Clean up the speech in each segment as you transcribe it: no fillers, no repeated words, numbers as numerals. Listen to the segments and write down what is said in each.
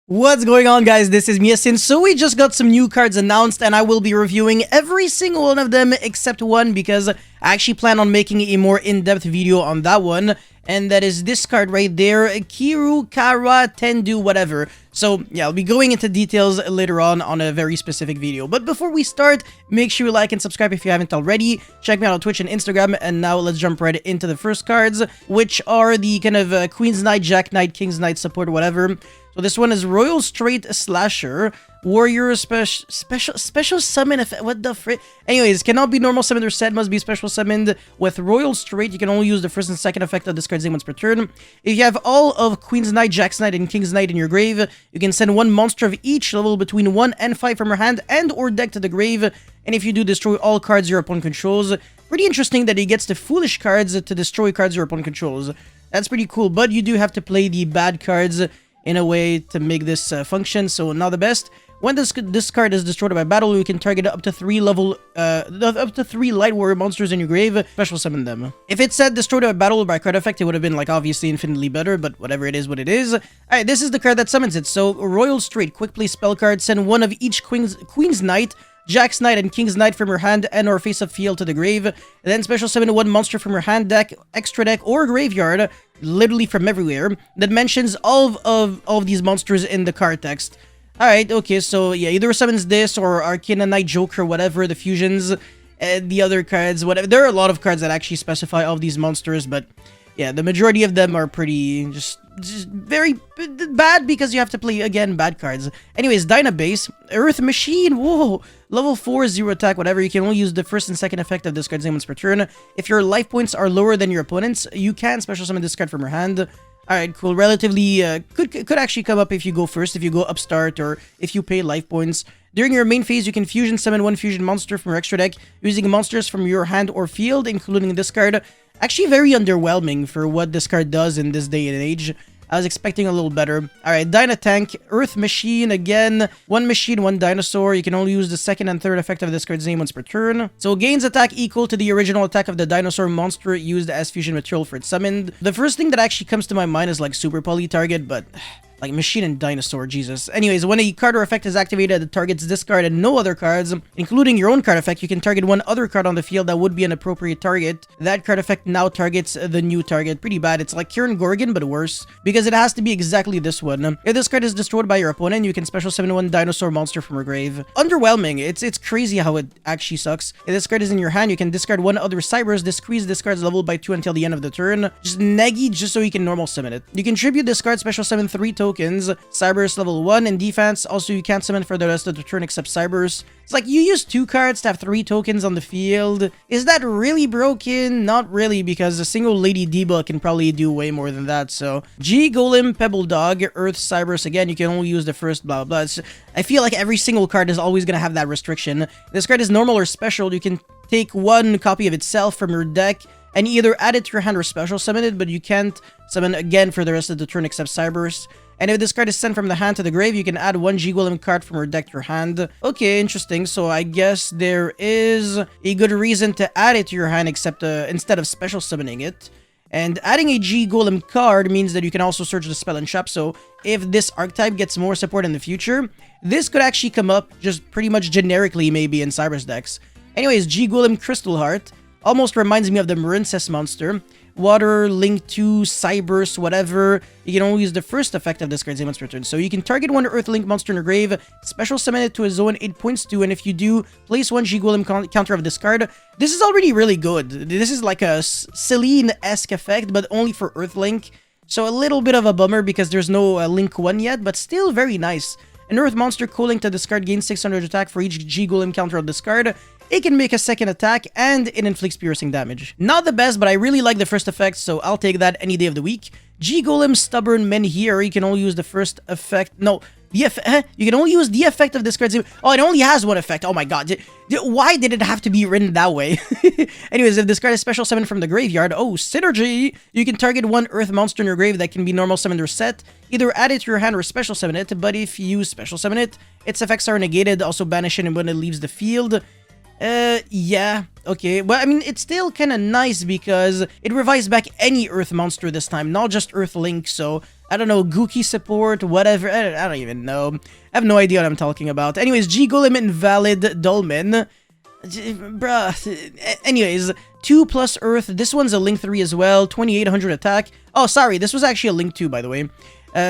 What's going on, guys? This is Miasin. So we just got some new cards announced and I will be reviewing every single one of them except one because I actually plan on making a more in-depth video on that one. And that is this card right there, Kiru, Kara, Tendu, whatever. So yeah, I'll be going into details later on a very specific video. But before we start, make sure you like and subscribe if you haven't already. Check me out on Twitch and Instagram. And now let's jump right into the first cards, which are the kind of Queen's Knight, Jack Knight, King's Knight support, whatever. So this one is Royal Straight Slasher, Warrior Special Summon effect. What the frick? Anyways, cannot be normal summoned or set, must be special summoned with Royal Straight. You can only use the first and second effect of this card's name once per turn. If you have all of Queen's Knight, Jack's Knight, and King's Knight in your grave, you can send one monster of each level between 1 and 5 from your hand and or deck to the grave. And if you do, destroy all cards your opponent controls. Pretty interesting that he gets the foolish cards to destroy cards your opponent controls. That's pretty cool, but you do have to play the bad cards in a way to make this function, so not the best. When this card is destroyed by battle, you can target up to 3 light warrior monsters in your grave, special summon them. If it said destroyed by battle or by card effect, it would have been like obviously infinitely better, but whatever, it is what it is. Alright, this is the card that summons it. So Royal Straight, quick play spell card, send one of each Queen's Knight, Jack's Knight, and King's Knight from your hand and or face-up field to the grave. And then special summon one monster from your hand, deck, extra deck, or graveyard, literally from everywhere, that mentions all of these monsters in the card text. Alright, okay, so yeah, either summons this or Arcana Knight, Joker, whatever, the fusions, the other cards, whatever. There are a lot of cards that actually specify all of these monsters, but yeah, the majority of them are pretty just very bad because you have to play, again, bad cards. Anyways, Dynabase, Earth Machine, whoa, level 4, 0 attack, whatever. You can only use the first and second effect of this card's name once per turn. If your life points are lower than your opponent's, you can special summon this card from your hand. Alright, cool. Relatively, could actually come up if you go first, if you go upstart, or if you pay life points. During your main phase, you can fusion summon one fusion monster from your extra deck using monsters from your hand or field, including this card. Actually, very underwhelming for what this card does in this day and age. I was expecting a little better. Alright, Dynatank, Earth Machine, again, one machine, one dinosaur. You can only use the second and third effect of this card's name once per turn. So gains attack equal to the original attack of the dinosaur monster used as fusion material for its summoned. The first thing that actually comes to my mind is like super poly target, but like machine and dinosaur, Jesus. Anyways, when a card or effect is activated, it targets this card and no other cards, including your own card effect. You can target one other card on the field that would be an appropriate target. That card effect now targets the new target. Pretty bad. It's like Kieran Gorgon, but worse, because it has to be exactly this one. If this card is destroyed by your opponent, you can special summon one dinosaur monster from your grave. Underwhelming. It's crazy how it actually sucks. If this card is in your hand, you can discard one other Cybers, decrease this card's level by 2 until the end of the turn. Just neggy just so you can normal summon it. You can tribute this card, special summon 3 tokens. Cybers level 1 in defense. Also, you can't summon for the rest of the turn except Cybers. It's like you use 2 cards to have 3 tokens on the field. Is that really broken? Not really, because a single Lady Diba can probably do way more than that. So G Golem, Pebble Dog, Earth Cybers. Again, you can only use the first blah blah. I feel like every single card is always gonna have that restriction. This card is normal or special. You can take one copy of itself from your deck and either add it to your hand or special summon it, but you can't summon again for the rest of the turn except Cybers. And if this card is sent from the hand to the grave, you can add one G-Golem card from your deck to your hand. Okay, interesting. So I guess there is a good reason to add it to your hand except instead of special summoning it. And adding a G-Golem card means that you can also search the spell and shop. So if this archetype gets more support in the future, this could actually come up just pretty much generically maybe in Cybers decks. Anyways, G-Golem Crystal Heart almost reminds me of the Marincess monster. Water, Link 2, Cybers, whatever. You can only use the first effect of this card's name once per turn. So you can target one Earth Link monster in your grave, special summon it to a zone 8 points to, and if you do, place one G-Golem counter of this card. This is already really good. This is like a Celine-esque effect, but only for Earth Link. So a little bit of a bummer because there's no Link 1 yet, but still very nice. An Earth monster co-linked to this card gains 600 attack for each G-Golem counter of this card. It can make a second attack, and it inflicts piercing damage. Not the best, but I really like the first effect, so I'll take that any day of the week. G-Golem Stubborn Menhir, you can only use the first effect. No, you can only use the effect of this card's name. Oh, it only has one effect. Oh my god. Why did it have to be written that way? Anyways, if this card is special summoned from the graveyard, oh, synergy! You can target one Earth monster in your grave that can be normal summoned or set. Either add it to your hand or special summon it, but if you special summon it, its effects are negated, also banish it when it leaves the field. Yeah, okay. Well, I mean, it's still kind of nice because it revives back any Earth monster this time, not just Earth Link, so I don't know, Gookie support, whatever. I don't even know. I have no idea what I'm talking about. Anyways, G-Golem Invalid Dolmen. Bruh. Anyways, 2+ Earth. This one's a Link 3 as well. 2800 attack. Oh, sorry. This was actually a Link 2, by the way.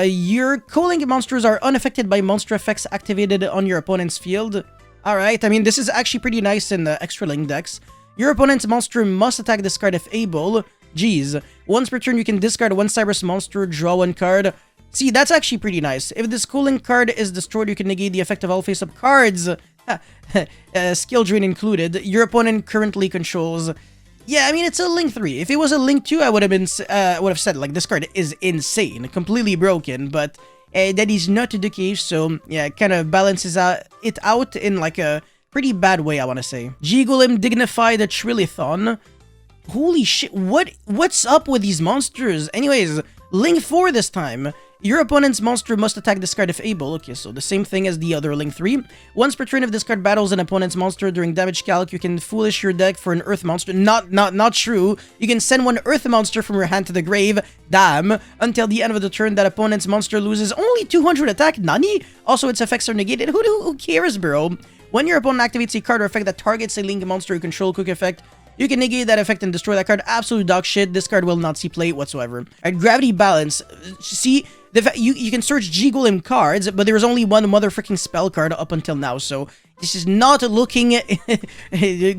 Your co-link monsters are unaffected by monster effects activated on your opponent's field. Alright, I mean, this is actually pretty nice in the extra Link decks. Your opponent's monster must attack this card if able. Jeez. Once per turn, you can discard one Cyberus monster, draw one card. See, that's actually pretty nice. If this co-link card is destroyed, you can negate the effect of all face-up cards. Skill drain included. Your opponent currently controls. Yeah, I mean, it's a Link 3. If it was a Link 2, I would have said, like, this card is insane, completely broken, but that is not the case, so yeah, it kind of balances it out in, like, a pretty bad way, I want to say. G-Golem Dignified Trilithon. Holy shit, what's up with these monsters? Anyways, Link 4 this time. Your opponent's monster must attack this card if able. Okay, so the same thing as the other Link 3. Once per turn, if this card battles an opponent's monster during damage calc, you can foolish your deck for an Earth monster. Not true. You can send one Earth monster from your hand to the grave. Damn. Until the end of the turn, that opponent's monster loses only 200 attack. Nani? Also, its effects are negated. Who cares, bro? When your opponent activates a card or effect that targets a Link monster you control, quick effect, you can negate that effect and destroy that card. Absolute dog shit. This card will not see play whatsoever. Alright, Gravity Balance. See, you can search G-Golem cards, but there's only one motherfucking spell card up until now, so this is not looking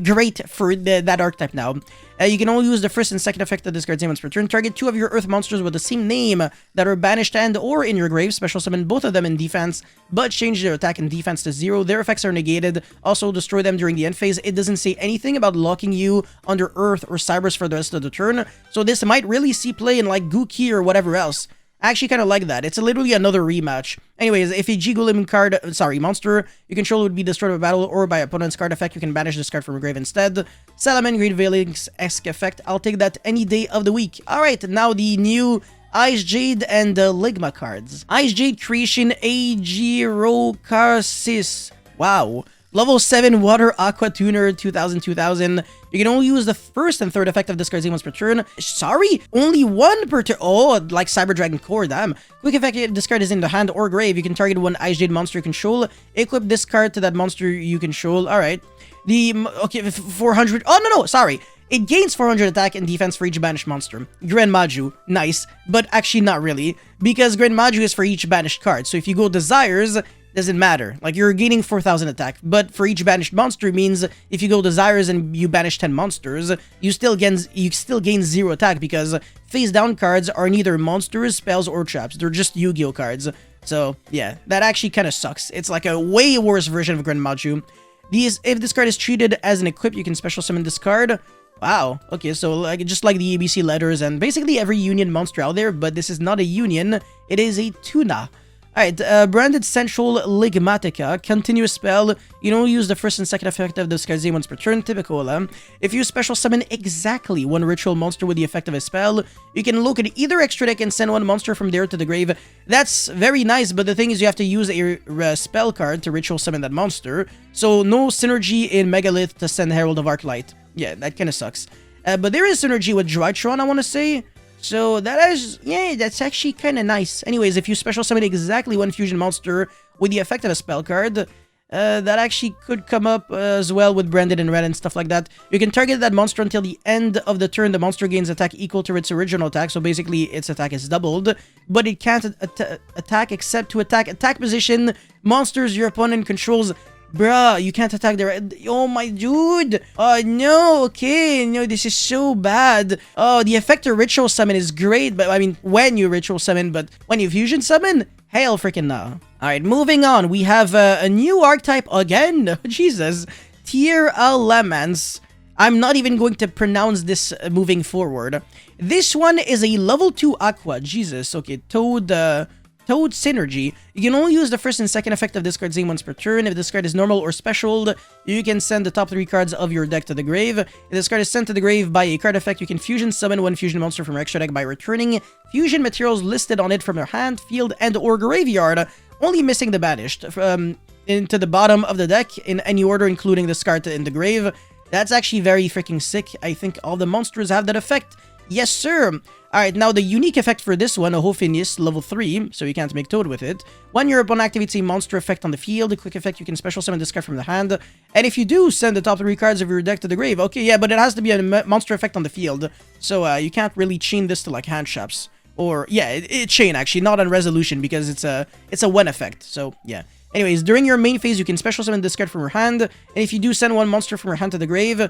great for that archetype now. You can only use the first and second effect of this card's name once per turn. Target 2 of your Earth monsters with the same name that are banished and or in your grave. Special summon both of them in defense, but change their attack and defense to 0. Their effects are negated. Also, destroy them during the end phase. It doesn't say anything about locking you under Earth or Cyberus for the rest of the turn, so this might really see play in, like, Gookie or whatever else. I actually kind of like that. It's literally another rematch. Anyways, if a G-Golem card, monster you control would be destroyed by battle or by opponent's card effect, you can banish this card from your grave instead. Salaman Great Veilings-esque effect. I'll take that any day of the week. Alright, now the new Ice Jade and Ligma cards. Ice Jade Creation Agirocarsis. Wow. Level 7 Water Aqua Tuner 2000. You can only use the first and third effect of this card's name once per turn. Sorry? Only one per turn. Oh, like Cyber Dragon Core, damn. Quick effect, if this card is in the hand or grave, you can target one Ice Jade monster you control. Equip this card to that monster you control. Alright. Okay, 400. Oh, no, sorry. It gains 400 attack and defense for each banished monster. Grand Maju, nice, but actually not really, because Grand Maju is for each banished card. So if you go Desires, doesn't matter. Like, you're gaining 4,000 attack, but for each banished monster means if you go Desires and you banish 10 monsters, you still gain 0 attack because face down cards are neither monsters, spells, or traps. They're just Yu-Gi-Oh cards. So yeah, that actually kind of sucks. It's like a way worse version of Grand Maju. If this card is treated as an equip, you can special summon this card. Wow, okay, so like just like the ABC letters and basically every union monster out there, but this is not a union, it is a tuna. Alright, Branded Central Ligmatica, continuous spell. You don't use the first and second effect of this card's name once per turn, typical. If you special summon exactly one ritual monster with the effect of a spell, you can look at either extra deck and send one monster from there to the grave. That's very nice, but the thing is you have to use a spell card to ritual summon that monster, so no synergy in Megalith to send Herald of Arclight. Yeah, that kind of sucks. But there is synergy with Drytron, I want to say. So that is, yeah, that's actually kind of nice. Anyways, if you special summon exactly one fusion monster with the effect of a spell card, that actually could come up as well with Branded and Red and stuff like that. You can target that monster until the end of the turn. The monster gains attack equal to its original attack, so basically its attack is doubled. But it can't attack except to attack position monsters your opponent controls. Bruh, you can't attack the... Oh my dude! Oh no, okay, no, this is so bad. Oh, the effect of Ritual Summon is great, but I mean, when you Ritual Summon, but when you Fusion Summon? Hell freaking no. Alright, moving on, we have a new archetype again. Jesus. Tier Alamance. I'm not even going to pronounce this moving forward. This one is a level 2 Aqua. Jesus, okay, Toad Synergy. You can only use the first and second effect of this card's name once per turn. If this card is normal or special, you can send the top 3 cards of your deck to the grave. If this card is sent to the grave by a card effect, you can fusion summon one fusion monster from your extra deck by returning fusion materials listed on it from your hand, field, and or graveyard, only missing the banished, into the bottom of the deck in any order, including this card in the grave. That's actually very freaking sick. I think all the monsters have that effect. Yes, sir. Alright, now the unique effect for this one, Hofinus, level 3, so you can't make Toad with it. When your opponent activates a monster effect on the field, a quick effect, you can special summon this card from the hand. And if you do, send the top 3 cards of your deck to the grave. Okay, yeah, but it has to be a monster effect on the field, so you can't really chain this to like hand traps. Or, yeah, it chain actually, not on resolution, because it's a when effect, so yeah. Anyways, during your main phase, you can special summon this card from your hand, and if you do send one monster from your hand to the grave,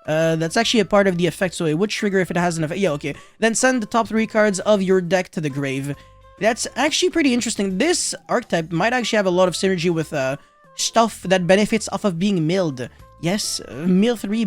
that's actually a part of the effect, so it would trigger if it has an effect. Yeah, okay. Then send the top 3 cards of your deck to the grave. That's actually pretty interesting. This archetype might actually have a lot of synergy with stuff that benefits off of being milled. Yes, mill 3,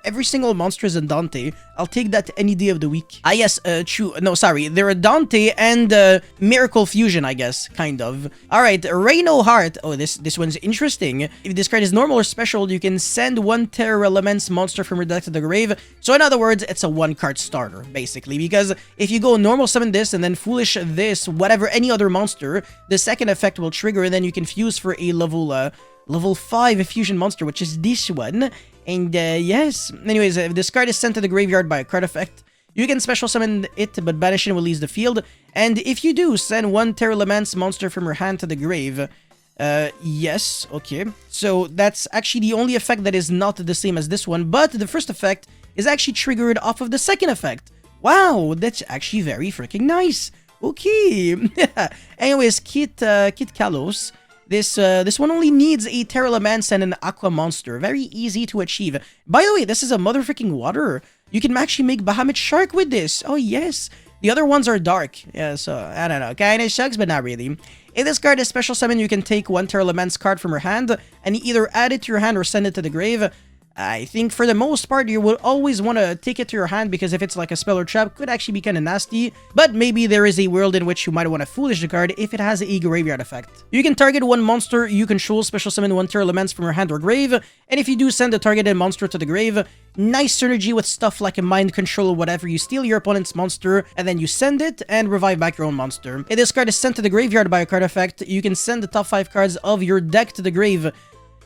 every single monster is a Dante. I'll take that any day of the week. Ah, yes, true. No, sorry. They're a Dante and Miracle Fusion, I guess, kind of. Alright, Reino Heart. Oh, this one's interesting. If this card is normal or special, you can send one Terror Elements monster from your deck to the grave. So in other words, it's a 1-card starter, basically. Because if you go normal summon this and then foolish this, whatever, any other monster, the second effect will trigger and then you can fuse for a level 5 fusion monster, which is this one. And yes, anyways, if this card is sent to the graveyard by a card effect, you can special summon it, but banish it will leave the field. And if you do, send one Terror Elements monster from your hand to the grave. Yes, okay. So that's actually the only effect that is not the same as this one, but the first effect is actually triggered off of the second effect. Wow, that's actually very freaking nice. Okay. Anyways, Kit Kalos. This one only needs a Terror Elements and an Aqua monster. Very easy to achieve. By the way, this is a motherfucking water. You can actually make Bahamut Shark with this. Oh, yes. The other ones are dark. Yeah, so, I don't know. Kinda sucks, but not really. If this card is special summon, you can take one Terror Elements card from your hand and either add it to your hand or send it to the grave. I think for the most part, you will always want to take it to your hand because if it's like a spell or trap, could actually be kind of nasty. But maybe there is a world in which you might want to foolish the card if it has a graveyard effect. You can target one monster you control, special summon one Terror Elements from your hand or grave, and if you do send the targeted monster to the grave, nice synergy with stuff like a mind control or whatever. You steal your opponent's monster and then you send it and revive back your own monster. If this card is sent to the graveyard by a card effect, you can send the top 5 cards of your deck to the grave.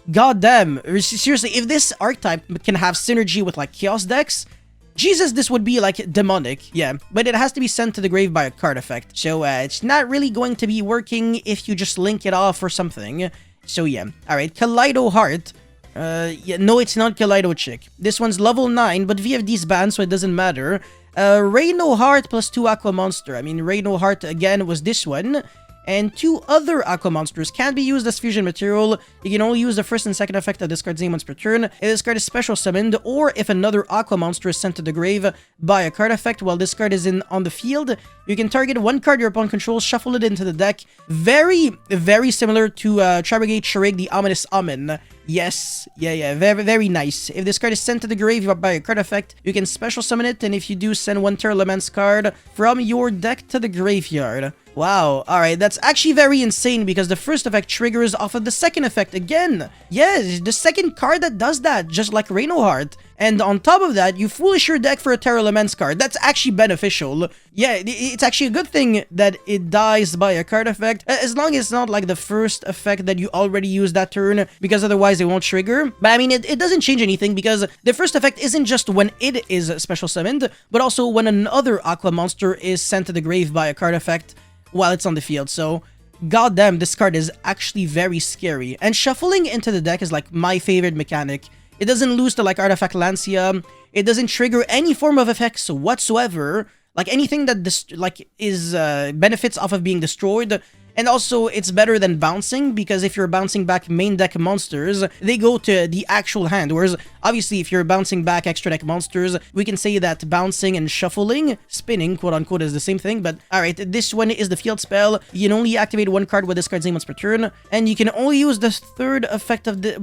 God damn, seriously, if this archetype can have synergy with like chaos decks, Jesus, this would be like demonic, yeah. But it has to be sent to the grave by a card effect, so it's not really going to be working if you just link it off or something. So yeah, alright, Kaleido Heart. Yeah, no, it's not Kaleido Chick. This one's level 9, but VFD's banned, so it doesn't matter. Reino Heart plus 2 Aqua Monster. I mean, Reino Heart again was this one. And 2 other Aqua monsters can't be used as fusion material. You can only use the first and second effect of this card's name once per turn. If this card is special summoned, or if another Aqua monster is sent to the grave by a card effect while this card is on the field, you can target one card your opponent controls, shuffle it into the deck. Very, very similar to Tribegate Sharig, the Ominous Omen. Yes, yeah, very, very nice. If this card is sent to the grave by a card effect, you can special summon it, and if you do, send one Terror Elements card from your deck to the graveyard. Wow, alright, that's actually very insane because the first effect triggers off of the second effect again. Yes, the second card that does that, just like Reino Heart. And on top of that, you foolish your deck for a Terror Elements card. That's actually beneficial. Yeah, it's actually a good thing that it dies by a card effect, as long as it's not like the first effect that you already used that turn, because otherwise it won't trigger. But I mean, it doesn't change anything because the first effect isn't just when it is special summoned, but also when another Aqua monster is sent to the grave by a card effect while it's on the field. So goddamn, this card is actually very scary. And shuffling into the deck is like my favorite mechanic. It doesn't lose to like Artifact Lancia. It doesn't trigger any form of effects whatsoever. Like anything that benefits off of being destroyed. And also, it's better than bouncing, because if you're bouncing back main deck monsters, they go to the actual hand. Whereas, obviously, if you're bouncing back extra deck monsters, we can say that bouncing and shuffling, spinning, quote-unquote, is the same thing. But, alright, this one is the field spell. You can only activate one card with this card's name once per turn. And you can only use the third effect of the...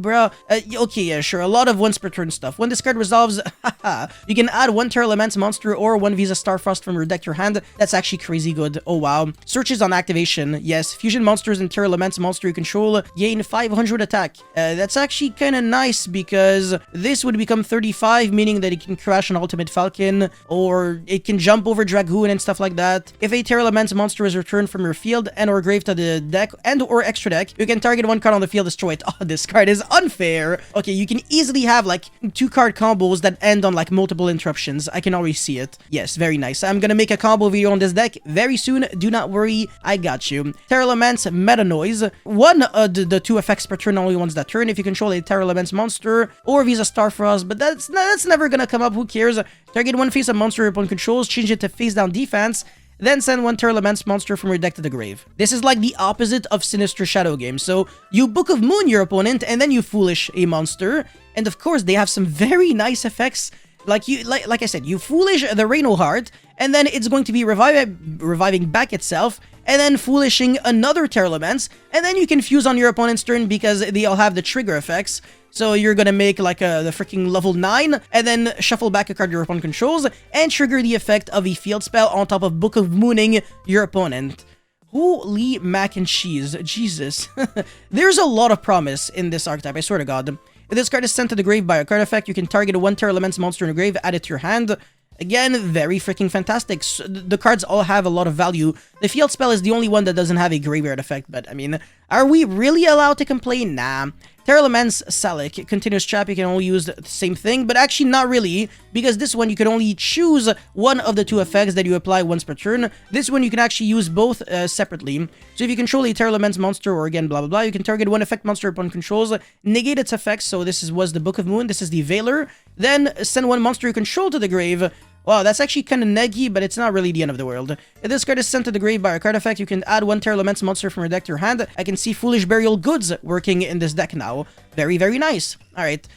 okay, yeah, sure, a lot of once per turn stuff. When this card resolves, you can add one Terror Elements monster or one Visa Starfrost from your deck to your hand. That's actually crazy good. Oh, wow. Searches on activation, yes. Yes, fusion monsters and Terra Elements monster you control gain 500 attack. That's actually kind of nice because this would become 35, meaning that it can crash an Ultimate Falcon, or it can jump over Dragoon and stuff like that. If a Terra Elements monster is returned from your field and or grave to the deck and or extra deck, you can target one card on the field, destroy it. Oh, this card is unfair. Okay, you can easily have like 2-card combos that end on like multiple interruptions. I can already see it. Yes, very nice. I'm gonna make a combo video on this deck very soon. Do not worry, I got you. Terra Elements Meta Noise. One the 2 effects per turn, only ones that turn. If you control a Terra Elements monster or Visa Starfrost, but that's never gonna come up. Who cares? Target one face-up monster your opponent controls, change it to face-down defense, then send one Terra Elements monster from your deck to the grave. This is like the opposite of Sinister Shadow Game. So you Book of Moon your opponent, and then you Foolish a monster. And of course, they have some very nice effects. Like I said, you Foolish the Reino Heart, and then it's going to be reviving back itself, and then Foolishing another Terra Elements, and then you can fuse on your opponent's turn because they all have the trigger effects. So you're gonna make like the freaking level 9, and then shuffle back a card your opponent controls, and trigger the effect of a field spell on top of Book of Mooning your opponent. Holy mac and cheese, Jesus. There's a lot of promise in this archetype, I swear to God. If this card is sent to the grave by a card effect, you can target a 1 Terra Elements monster in the grave, add it to your hand. Again, very freaking fantastic. The cards all have a lot of value. The field spell is the only one that doesn't have a graveyard effect, but I mean, are we really allowed to complain? Nah. Terra Elements Salic, continuous trap, you can only use the same thing, but actually not really, because this one you can only choose one of the 2 effects that you apply once per turn. This one you can actually use both separately. So if you control a Terra Elements monster, or again blah blah blah, you can target one effect monster upon controls, negate its effects. So this was the Book of Moon, this is the Veiler, then send one monster you control to the grave. Wow, that's actually kind of neggy, but it's not really the end of the world. If this card is sent to the grave by a card effect, you can add 1 Terra Elements monster from your deck to your hand. I can see Foolish Burial Goods working in this deck now. Very, very nice. Alright.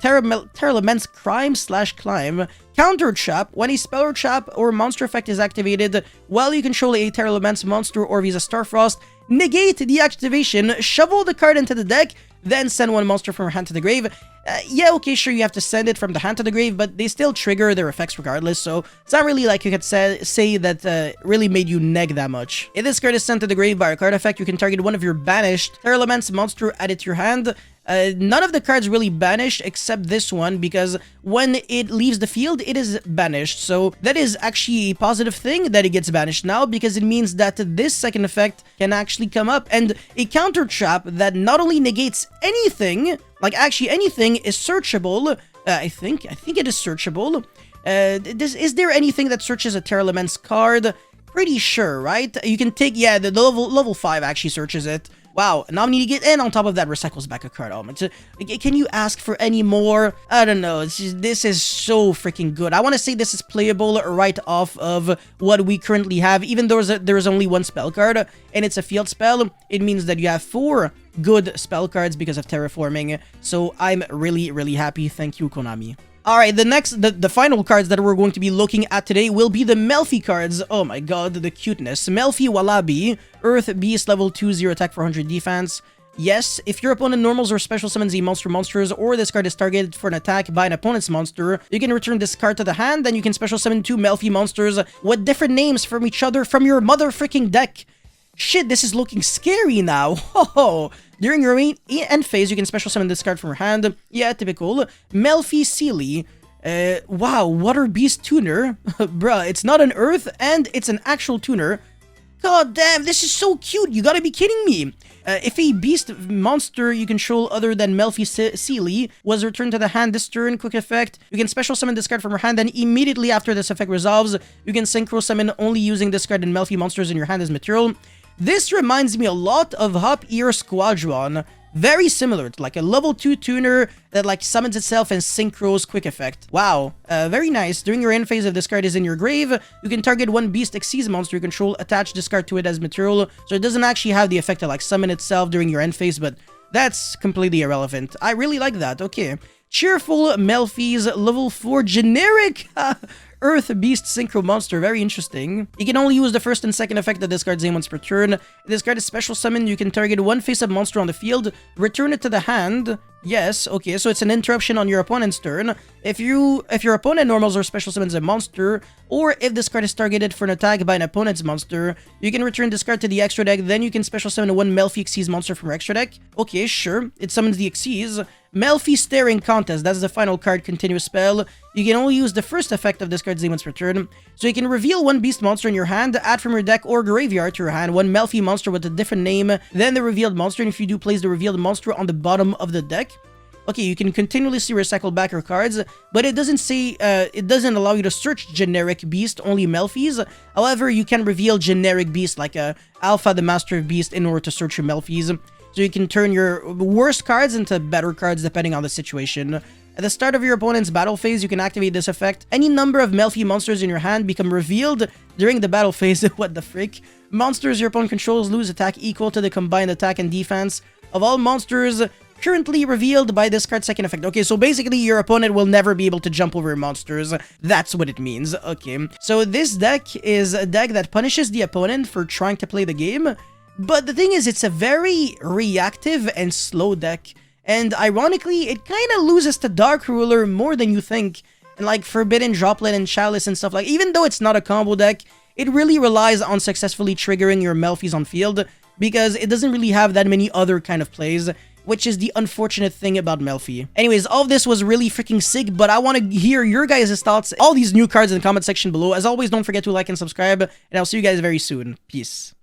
Terra Elements Crime/Climb. Counter Trap. When a spell or trap or monster effect is activated while you control a Terra Elements monster or Visa Starfrost, negate the activation, shovel the card into the deck, then send one monster from your hand to the grave. Yeah, okay, sure, you have to send it from the hand to the grave, but they still trigger their effects regardless, so it's not really like you could say that really made you neg that much. If this card is sent to the grave by a card effect, you can target one of your banished Terra Elements monster, add it to your hand. None of the cards really banished except this one, because when it leaves the field, it is banished. So that is actually a positive thing that it gets banished now, because it means that this second effect can actually come up. And a counter trap that not only negates anything, like actually anything, is searchable. I think it is searchable. Is there anything that searches a Terra Elements card? Pretty sure, right? You can take, yeah, the level 5 actually searches it. Wow, now I'm needing it, and on top of that, recycles back a card element. Can you ask for any more? I don't know, this is so freaking good. I want to say this is playable right off of what we currently have. Even though there's only 1 spell card, and it's a field spell, it means that you have 4 good spell cards because of terraforming. So I'm really, really happy. Thank you, Konami. Alright, the final cards that we're going to be looking at today will be the Melfi cards. Oh my god, the cuteness. Melfi Wallaby, Earth Beast, level 2, 0 attack, 400 defense. Yes, if your opponent normals or special summons a monsters, or this card is targeted for an attack by an opponent's monster, you can return this card to the hand, then you can special summon 2 Melfi monsters with different names from each other from your mother freaking deck. Shit, this is looking scary now. Oh, during your end phase, you can special summon this card from your hand. Yeah, typical. Melfi Sealy. Wow, Water Beast Tuner. Bruh, it's not an Earth, and it's an actual tuner. God damn, this is so cute. You gotta be kidding me. If a beast monster you control other than Melfi Sealy was returned to the hand this turn, quick effect, you can special summon this card from your hand, and immediately after this effect resolves, you can synchro summon only using this card and Melfi monsters in your hand as material. This reminds me a lot of Hop Ear Squadron. Very similar to like a level 2 tuner that like summons itself and synchros quick effect. Wow, very nice. During your end phase, if this card is in your grave, you can target 1 Beast Xyz monster you control, attach this card to it as material. So it doesn't actually have the effect to like summon itself during your end phase, but that's completely irrelevant. I really like that. Okay. Cheerful Melfi's level 4 generic Earth Beast Synchro Monster. Very interesting. You can only use the first and second effect of this card's name once per turn. If this card is special summon, you can target one face-up monster on the field, return it to the hand. Yes, okay, so it's an interruption on your opponent's turn. If your opponent normals or special summons a monster, or if this card is targeted for an attack by an opponent's monster, you can return this card to the extra deck, then you can special summon one Melfi Xyz monster from your extra deck. Okay, sure, it summons the Xyz. Melfi Staring Contest, that's the final card continuous spell. You can only use the first effect of this card's name once per turn. So you can reveal one beast monster in your hand, add from your deck or graveyard to your hand one Melfi monster with a different name than the revealed monster, and if you do, place the revealed monster on the bottom of the deck. Okay, you can continuously recycle back your cards, but it doesn't say, it doesn't allow you to search generic beast, only Melfis. However, you can reveal generic beast like Alpha the Master of Beast in order to search your Melfis. So you can turn your worst cards into better cards depending on the situation. At the start of your opponent's battle phase, you can activate this effect. Any number of Melfi monsters in your hand become revealed during the battle phase. What the frick? Monsters your opponent controls lose attack equal to the combined attack and defense of all monsters currently revealed by this card's second effect. Okay, so basically your opponent will never be able to jump over monsters. That's what it means. Okay, so this deck is a deck that punishes the opponent for trying to play the game. But the thing is, it's a very reactive and slow deck. And ironically, it kind of loses to Dark Ruler more than you think. And like Forbidden Droplet and Chalice and stuff like, even though it's not a combo deck, it really relies on successfully triggering your Melfis on field, because it doesn't really have that many other kind of plays, which is the unfortunate thing about Melfi. Anyways, all of this was really freaking sick, but I want to hear your guys' thoughts, all these new cards in the comment section below. As always, don't forget to like and subscribe, and I'll see you guys very soon. Peace.